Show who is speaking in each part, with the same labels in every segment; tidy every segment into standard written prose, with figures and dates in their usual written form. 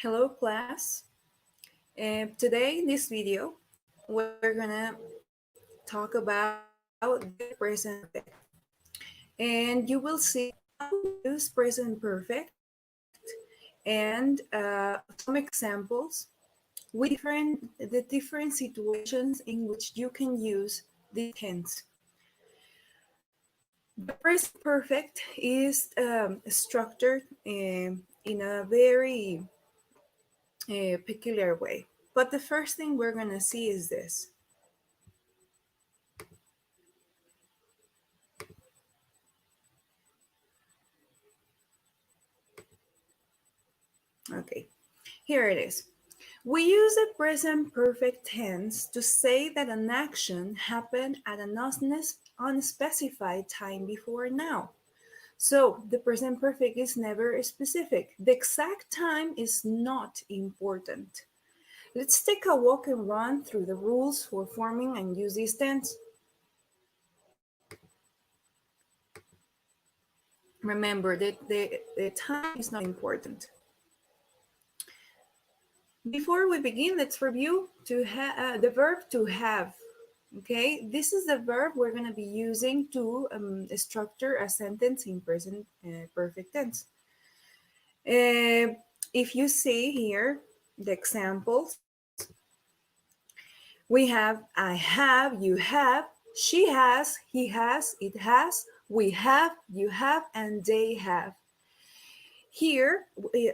Speaker 1: Hello class. Today in this video, we're gonna talk about the present perfect. And you will see how to use present perfect and some examples with the different situations in which you can use this tense. The present perfect is structured in a very peculiar way. But the first thing we're gonna see is this. Okay, here it is. We use the present perfect tense to say that an action happened at an unspecified time before now. So the present perfect is never specific. The exact time is not important. Let's take a walk and run through the rules for forming and use this tense. Remember that the time is not important. Before we begin, let's review the verb to have. Okay, this is the verb we're going to be using to structure a sentence in present perfect tense. If you see here the examples, we have I have, you have, she has, he has, it has, we have, you have, and they have. Here,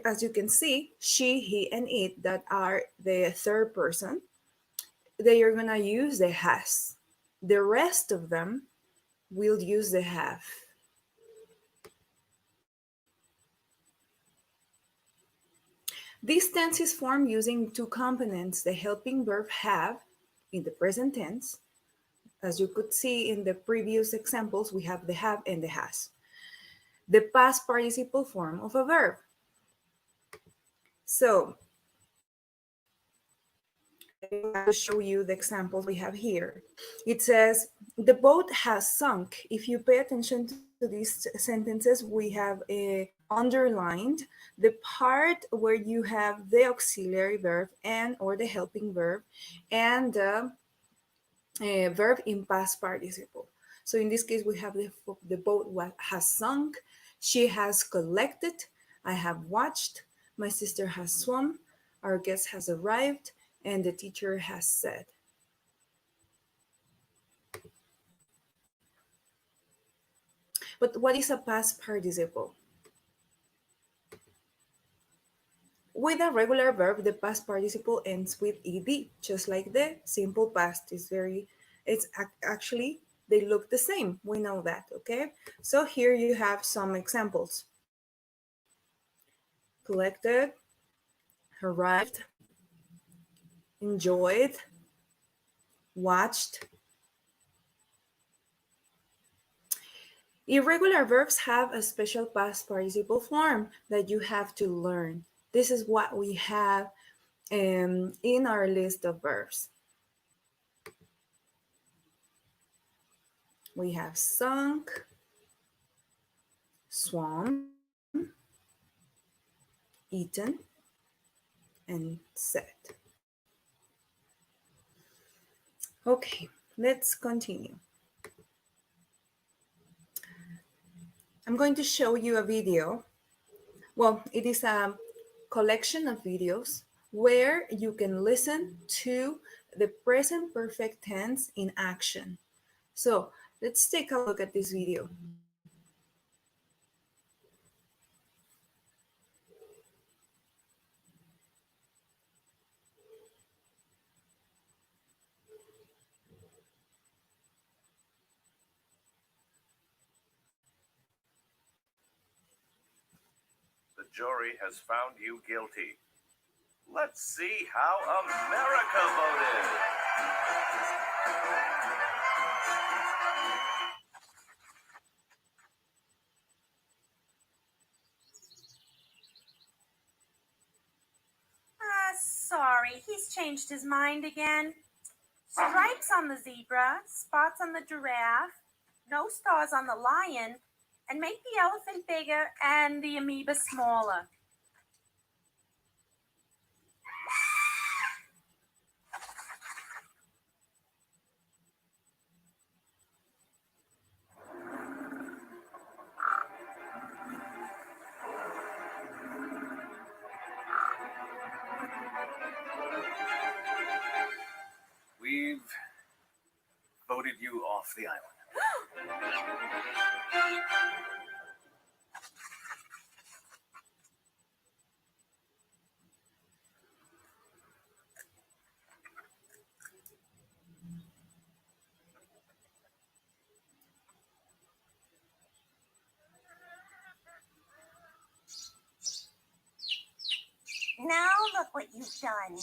Speaker 1: as you can see, she, he, and it that are the third person, they are going to use the has. The rest of them will use the have. This tense is formed using two components, the helping verb have in the present tense. As you could see in the previous examples, we have the have and the has. The past participle form of a verb. So, I will show you the examples we have here. It says, the boat has sunk. If you pay attention to these sentences, we have underlined the part where you have the auxiliary verb and or the helping verb and the verb in past participle. So in this case, we have the boat has sunk, she has collected, I have watched, my sister has swum, our guest has arrived, and the teacher has said. But what is a past participle? With a regular verb, the past participle ends with ed, just like the simple past is it's actually, they look the same. We know that, okay? So here you have some examples. Collected, arrived, enjoyed, watched. Irregular verbs have a special past participle form that you have to learn. This is what we have in our list of verbs. We have sunk, swum, eaten, and said. Okay, let's continue. I'm going to show you a video. Well, it is a collection of videos where you can listen to the present perfect tense in action. So let's take a look at this video.
Speaker 2: The jury has found you guilty. Let's see how America voted.
Speaker 3: Sorry, he's changed his mind again. Stripes on the zebra, spots on the giraffe, no stars on the lion, and make the elephant bigger and the amoeba smaller.
Speaker 2: off the island.
Speaker 3: Now look what you've done.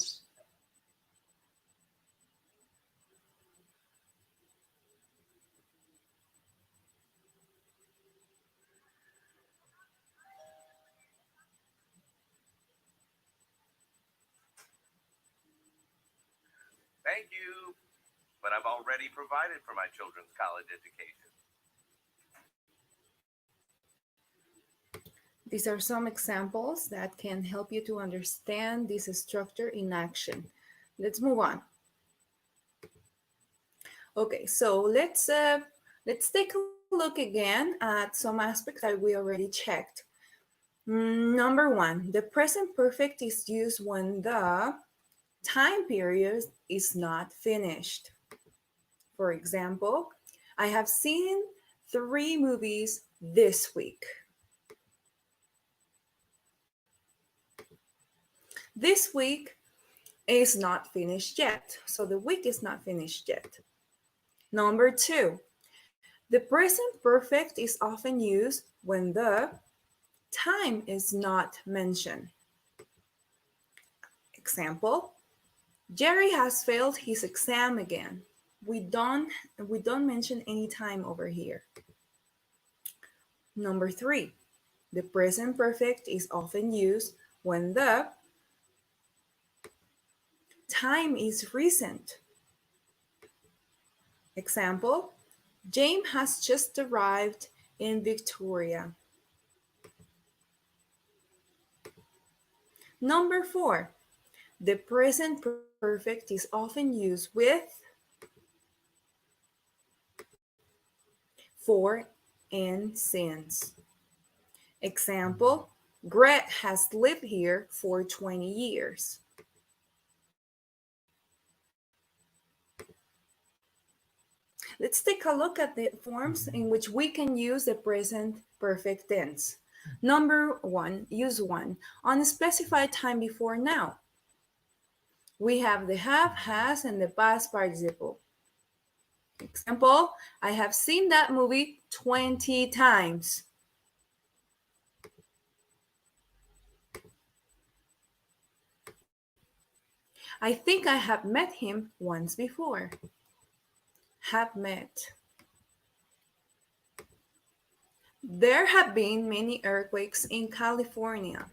Speaker 2: Thank you, but I've already provided for my children's college education.
Speaker 1: These are some examples that can help you to understand this structure in action. Let's move on. Okay, so let's take a look again at some aspects that we already checked. Number one, the present perfect is used when the time period is not finished. For example, I have seen 3 movies this week. This week is not finished yet, so the week is not finished yet. Number 2, the present perfect is often used when the time is not mentioned. Example, Jerry has failed his exam again. We don't mention any time over here. Number 3, the present perfect is often used when the time is recent. Example, James has just arrived in Victoria. Number 4, the present perfect is often used with for and since. Example, Greg has lived here for 20 years. Let's take a look at the forms in which we can use the present perfect tense. Number 1, use 1. On a specified time before now. We have the have, has, and the past participle. Example, I have seen that movie 20 times. I think I have met him once before. Have met. There have been many earthquakes in California.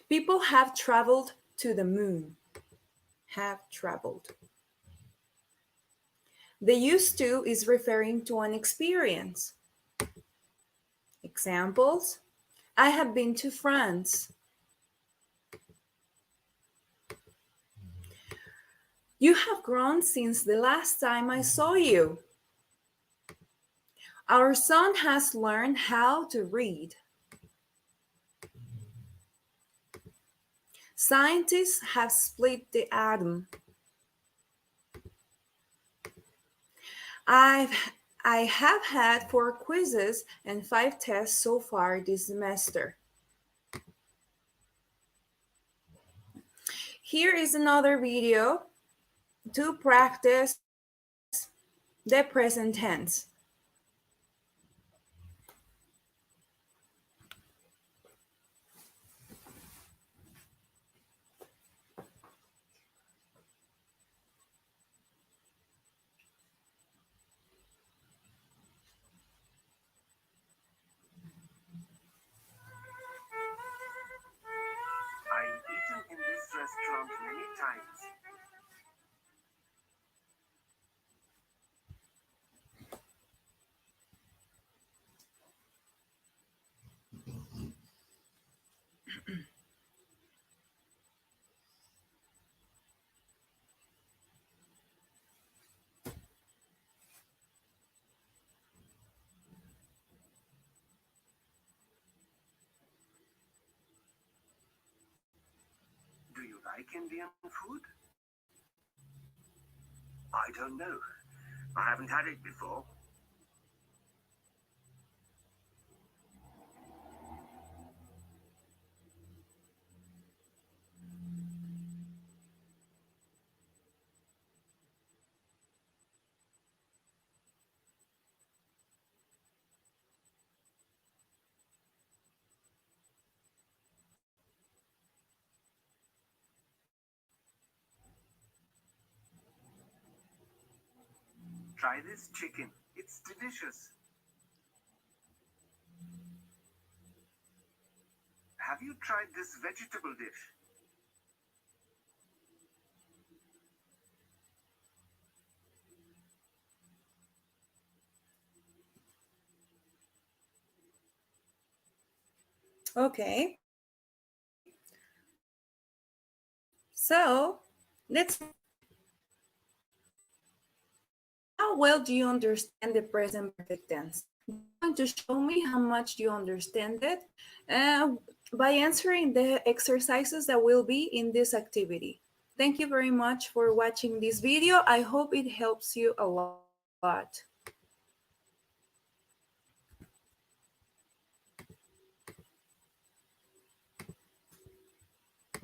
Speaker 1: People have traveled to the moon. Have traveled. The used to is referring to an experience. Examples, I have been to France. You have grown since the last time I saw you. Our son has learned how to read. Scientists have split the atom. I have had 4 quizzes and 5 tests so far this semester. Here is another video to practice the present tense.
Speaker 2: I've eaten in this restaurant many times. Do you like Indian food? I don't know. I haven't had it before. Try this chicken. It's delicious. Have you tried this vegetable dish?
Speaker 1: Okay. So let's. How well do you understand the present perfect tense? You're going to show me how much you understand it by answering the exercises that will be in this activity. Thank you very much for watching this video. I hope it helps you a lot.